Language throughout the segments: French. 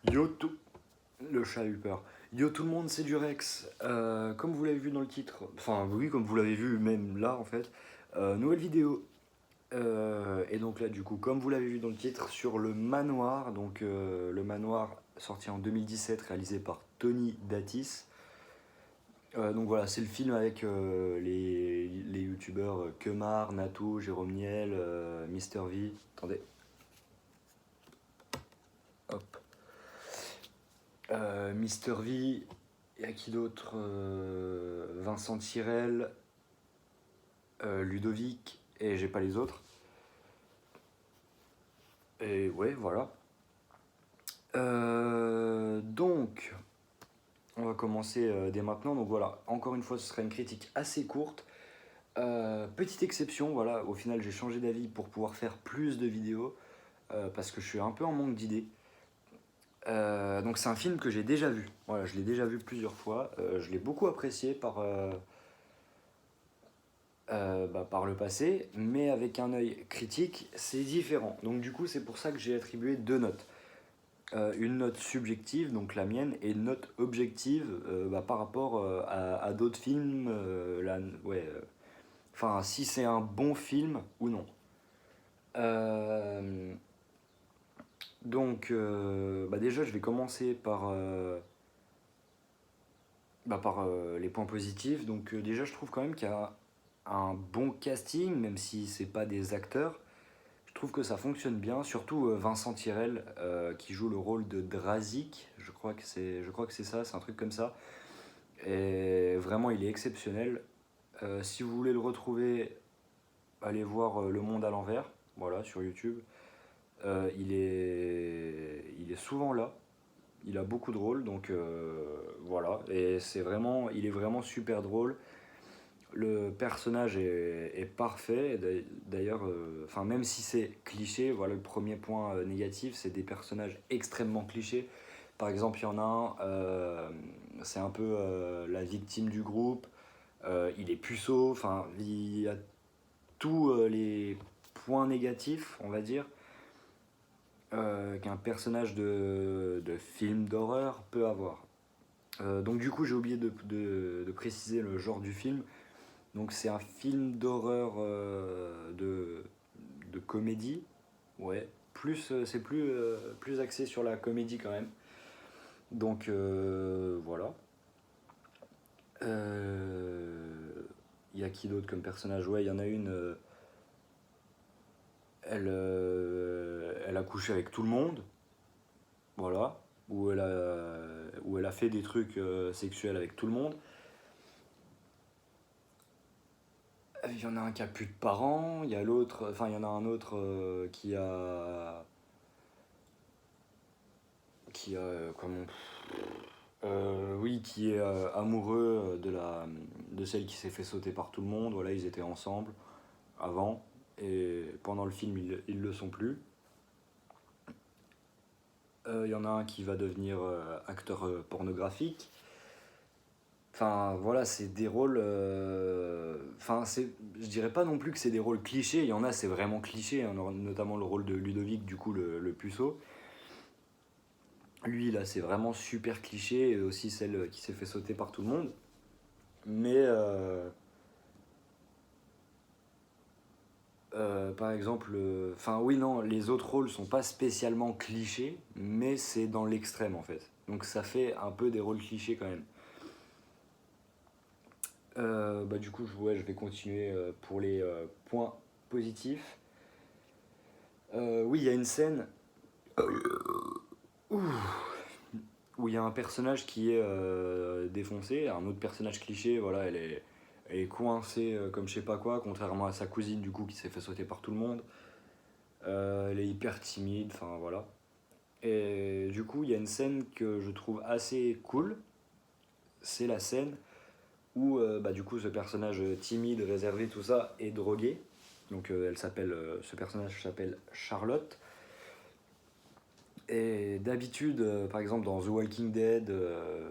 Yo tout... Le chat a eu peur. Yo tout le monde, c'est Durex. Comme vous l'avez vu dans le titre, enfin oui, comme vous l'avez vu même là en fait, nouvelle vidéo. Et donc là du coup, comme vous l'avez vu dans le titre, sur le manoir, donc le manoir sorti en 2017, réalisé par Tony Datis. Donc voilà, c'est le film avec les youtubeurs Kemar, Nato, Jérôme Niel, Mister V. Attendez, hop. Mister V, il y a qui d'autre Vincent Tirel, Ludovic, et j'ai pas les autres. Et ouais, voilà. Donc, on va commencer dès maintenant. Donc voilà, encore une fois, ce sera une critique assez courte. Petite exception, voilà, au final, j'ai changé d'avis pour pouvoir faire plus de vidéos parce que je suis un peu en manque d'idées. Donc c'est un film que j'ai déjà vu. Voilà, je l'ai déjà vu plusieurs fois. Je l'ai beaucoup apprécié par le passé, mais avec un œil critique, c'est différent. Donc du coup, c'est pour ça que j'ai attribué deux notes. Une note subjective, donc la mienne, et une note objective par rapport à d'autres films. Enfin, si c'est un bon film ou non. Euh, déjà, je vais commencer par les points positifs. Donc déjà, je trouve quand même qu'il y a un bon casting, même si c'est pas des acteurs. Je trouve que ça fonctionne bien, surtout Vincent Tirel qui joue le rôle de Drazik, je crois que c'est ça, c'est un truc comme ça. Et vraiment, il est exceptionnel. Si vous voulez le retrouver, allez voir Le Monde à l'envers, voilà, sur YouTube. Il est souvent là, il a beaucoup de rôles, donc voilà. Et il est vraiment super drôle. Le personnage est parfait. D'ailleurs, même si c'est cliché, voilà le premier point négatif, c'est des personnages extrêmement clichés. Par exemple, il y en a un, c'est un peu la victime du groupe. Il est puceau. Enfin, il y a tous les points négatifs, on va dire, qu'un personnage de film d'horreur peut avoir. Donc du coup, j'ai oublié de préciser le genre du film. Donc c'est un film d'horreur de comédie. Ouais. C'est plus axé sur la comédie quand même. Donc voilà. Il y a qui d'autre comme personnage? Ouais, il y en a une. Elle a couché avec tout le monde. Voilà. Où elle a fait des trucs sexuels avec tout le monde. Il y en a un qui a plus de parents, il y a l'autre, enfin il y en a un autre comment, oui, qui est amoureux de celle qui s'est fait sauter par tout le monde. Voilà, ils étaient ensemble avant et pendant le film ils le sont plus. Il y en a un qui va devenir acteur pornographique. Enfin voilà, c'est des rôles. Je dirais pas non plus que c'est des rôles clichés. Il y en a, c'est vraiment cliché, hein, notamment le rôle de Ludovic, du coup le puceau. Lui là, c'est vraiment super cliché, et aussi celle qui s'est fait sauter par tout le monde. Mais par exemple, enfin oui non, les autres rôles sont pas spécialement clichés, mais c'est dans l'extrême en fait. Donc ça fait un peu des rôles clichés quand même. Du coup, je vais continuer pour les points positifs. Oui, il y a une scène où il y a un personnage qui est défoncé, un autre personnage cliché, voilà, elle est coincée comme je sais pas quoi, contrairement à sa cousine du coup qui s'est fait sauter par tout le monde. Elle est hyper timide, enfin voilà. Et du coup, il y a une scène que je trouve assez cool, c'est la scène où du coup ce personnage timide, réservé, tout ça, est drogué. Donc ce personnage s'appelle Charlotte. Et d'habitude, par exemple dans The Walking Dead,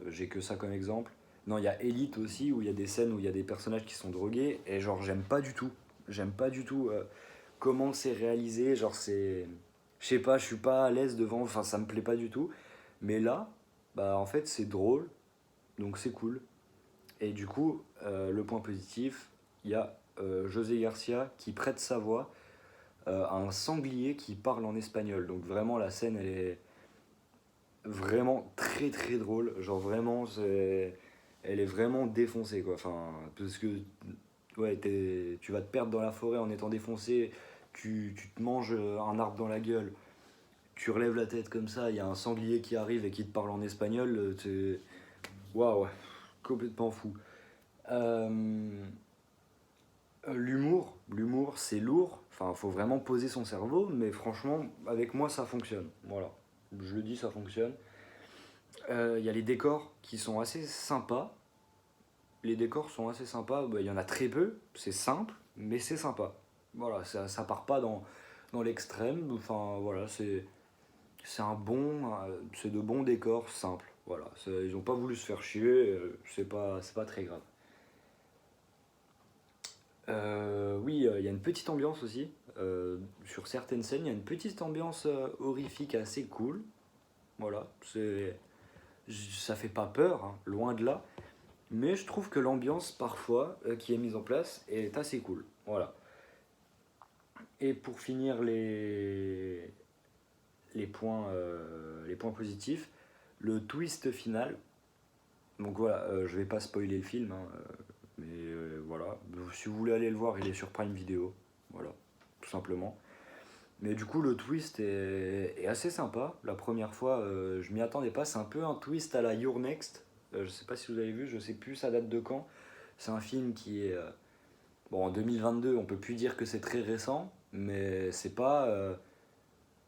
j'ai que ça comme exemple. Non, il y a Elite aussi, où il y a des scènes où il y a des personnages qui sont drogués, et genre j'aime pas du tout. J'aime pas du tout comment c'est réalisé, genre c'est... Je sais pas, je suis pas à l'aise devant, enfin ça me plaît pas du tout. Mais là, bah en fait c'est drôle, donc c'est cool. Et du coup, le point positif, il y a José Garcia qui prête sa voix à un sanglier qui parle en espagnol. Donc vraiment la scène elle est vraiment très très drôle. Genre vraiment elle est vraiment défoncée quoi. Enfin, parce que ouais, tu vas te perdre dans la forêt en étant défoncé, tu te manges un arbre dans la gueule, tu relèves la tête comme ça, il y a un sanglier qui arrive et qui te parle en espagnol, c'est... Waouh, complètement fou. Euh, l'humour c'est lourd, enfin faut vraiment poser son cerveau, mais franchement avec moi ça fonctionne, voilà. Je le dis, ça fonctionne. Il y a les décors qui sont assez sympas. Les décors sont assez sympas, bah, il y en a très peu, c'est simple, mais c'est sympa. Voilà, ça part pas dans l'extrême, enfin voilà, c'est un bon, c'est de bons décors simples, voilà. Ils ont pas voulu se faire chier, c'est pas très grave. Oui, il y a une petite ambiance aussi. Sur certaines scènes, il y a une petite ambiance horrifique assez cool. Voilà, ça fait pas peur, hein, loin de là. Mais je trouve que l'ambiance, parfois, qui est mise en place est assez cool. Voilà. Et pour finir les points positifs, le twist final. Donc voilà, je vais pas spoiler le film, hein, mais voilà. Si vous voulez aller le voir, il est sur Prime Video. Voilà, tout simplement. Mais du coup, le twist est assez sympa. La première fois, je m'y attendais pas. C'est un peu un twist à la Your Next. Je sais pas si vous avez vu, je sais plus ça date de quand. C'est un film qui est bon, en 2022, on peut plus dire que c'est très récent, mais c'est pas.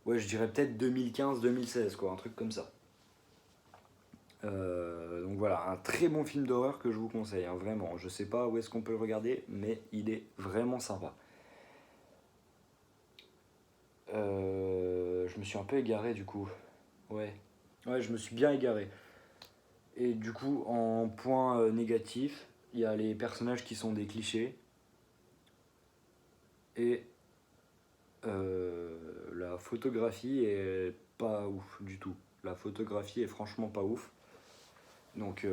Ouais, je dirais peut-être 2015-2016, quoi, un truc comme ça. Donc voilà, un très bon film d'horreur que je vous conseille, hein, vraiment. Je sais pas où est-ce qu'on peut le regarder, mais il est vraiment sympa. Je me suis un peu égaré du coup. Ouais. Ouais, je me suis bien égaré. Et du coup, en point négatif, il y a les personnages qui sont des clichés. Et la photographie est pas ouf du tout. La photographie est franchement pas ouf. Donc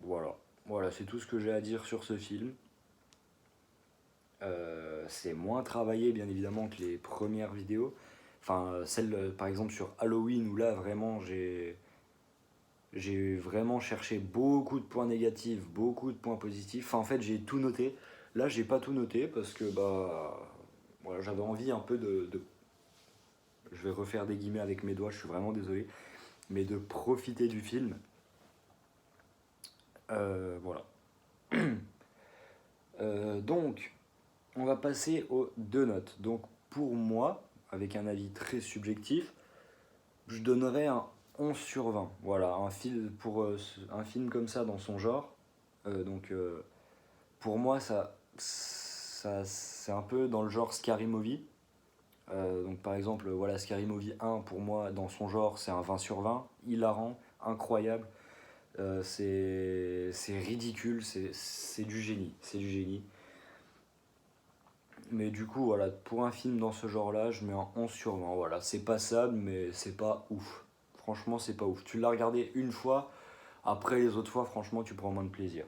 voilà. Voilà, c'est tout ce que j'ai à dire sur ce film. C'est moins travaillé bien évidemment que les premières vidéos. Enfin, celle par exemple sur Halloween où là vraiment j'ai vraiment cherché beaucoup de points négatifs, beaucoup de points positifs. Enfin, en fait, j'ai tout noté. Là, j'ai pas tout noté parce que bah voilà, j'avais envie un peu je vais refaire des guillemets avec mes doigts, je suis vraiment désolé, mais de profiter du film. Voilà. Donc, on va passer aux deux notes. Donc, pour moi, avec un avis très subjectif, je donnerais un 11 sur 20. Voilà, un film comme ça dans son genre. Donc, pour moi, ça c'est un peu dans le genre Scary Movie. Donc, par exemple, voilà, Scary Movie 1, pour moi, dans son genre, c'est un 20 sur 20. Hilarant, incroyable. C'est ridicule, c'est du génie. C'est du génie. Mais du coup, voilà, pour un film dans ce genre-là, je mets un 11 sur 20. Voilà, c'est passable, mais c'est pas ouf. Franchement, c'est pas ouf. Tu l'as regardé une fois, après les autres fois, franchement, tu prends moins de plaisir.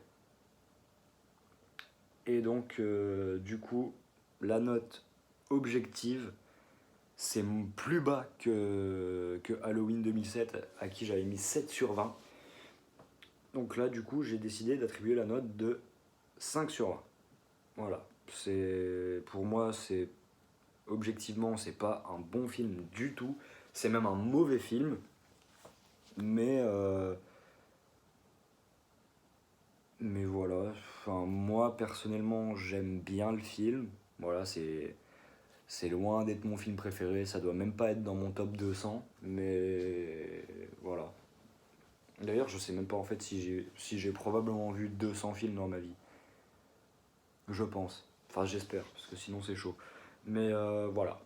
Et donc, du coup, la note objective, c'est plus bas que Halloween 2007, à qui j'avais mis 7 sur 20. Donc là, du coup, j'ai décidé d'attribuer la note de 5 sur 20. Voilà. Pour moi, objectivement, c'est pas un bon film du tout. C'est même un mauvais film. Mais, mais voilà. Enfin, moi, personnellement, j'aime bien le film. Voilà, c'est loin d'être mon film préféré. Ça doit même pas être dans mon top 200. Mais voilà. D'ailleurs, je sais même pas en fait si j'ai probablement vu 200 films dans ma vie. Je pense. Enfin, j'espère, parce que sinon c'est chaud. Mais voilà.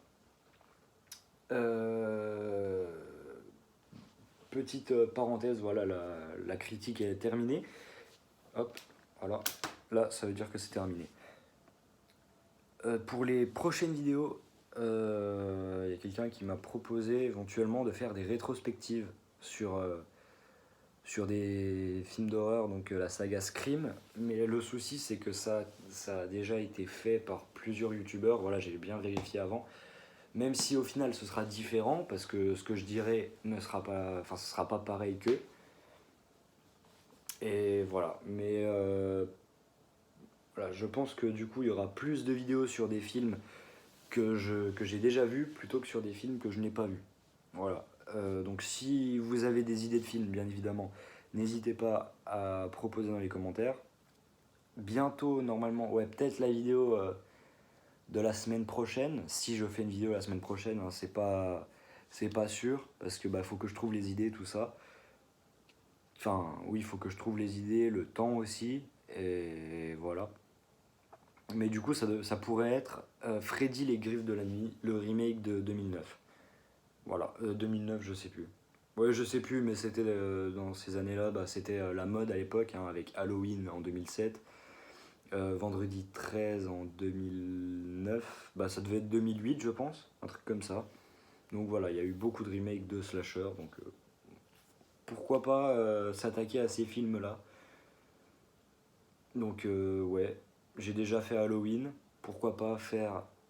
Euh, Petite parenthèse, voilà, la critique est terminée. Hop, voilà. Là, ça veut dire que c'est terminé. Pour les prochaines vidéos, il y a quelqu'un qui m'a proposé éventuellement de faire des rétrospectives sur des films d'horreur, donc la saga Scream. Mais le souci, c'est que ça a déjà été fait par plusieurs youtubeurs. Voilà, j'ai bien vérifié avant. Même si au final ce sera différent, parce que ce que je dirai ne sera pas, enfin, ce sera pas pareil qu'eux. Et voilà. Mais voilà, je pense que du coup, il y aura plus de vidéos sur des films que j'ai déjà vus plutôt que sur des films que je n'ai pas vus. Voilà. Donc si vous avez des idées de films, bien évidemment, n'hésitez pas à proposer dans les commentaires. Bientôt, normalement, ouais, peut-être la vidéo de la semaine prochaine. Si je fais une vidéo la semaine prochaine, hein, c'est pas sûr, parce que faut que je trouve les idées, tout ça. Enfin, oui, il faut que je trouve les idées, le temps aussi, et voilà. Mais du coup, ça pourrait être Freddy les Griffes de la Nuit, le remake de 2009. Voilà, 2009, je sais plus. Ouais, je sais plus, mais c'était dans ces années-là, c'était la mode à l'époque, hein, avec Halloween en 2007, Vendredi 13 en 2009, ça devait être 2008, je pense, un truc comme ça. Donc voilà, il y a eu beaucoup de remakes de slasher, donc pourquoi pas s'attaquer à ces films-là. Donc ouais, j'ai déjà fait Halloween, pourquoi pas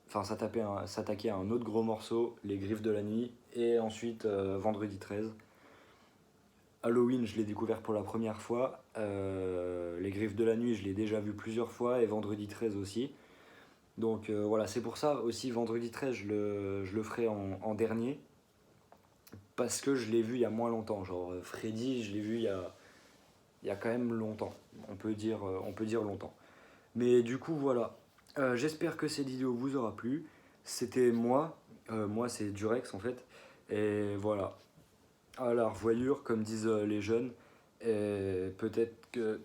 s'attaquer à un autre gros morceau, Les Griffes de la Nuit, et ensuite Vendredi 13. Halloween, je l'ai découvert pour la première fois, Les Griffes de la Nuit, je l'ai déjà vu plusieurs fois, et Vendredi 13 aussi. Donc voilà, c'est pour ça aussi Vendredi 13, je le ferai en dernier, parce que je l'ai vu il y a moins longtemps. Genre Freddy, je l'ai vu il y a quand même longtemps, on peut dire longtemps. Mais du coup, voilà. J'espère que cette vidéo vous aura plu. C'était moi. Moi, c'est Durex en fait. Et voilà. À la revoyure, comme disent les jeunes. Et peut-être que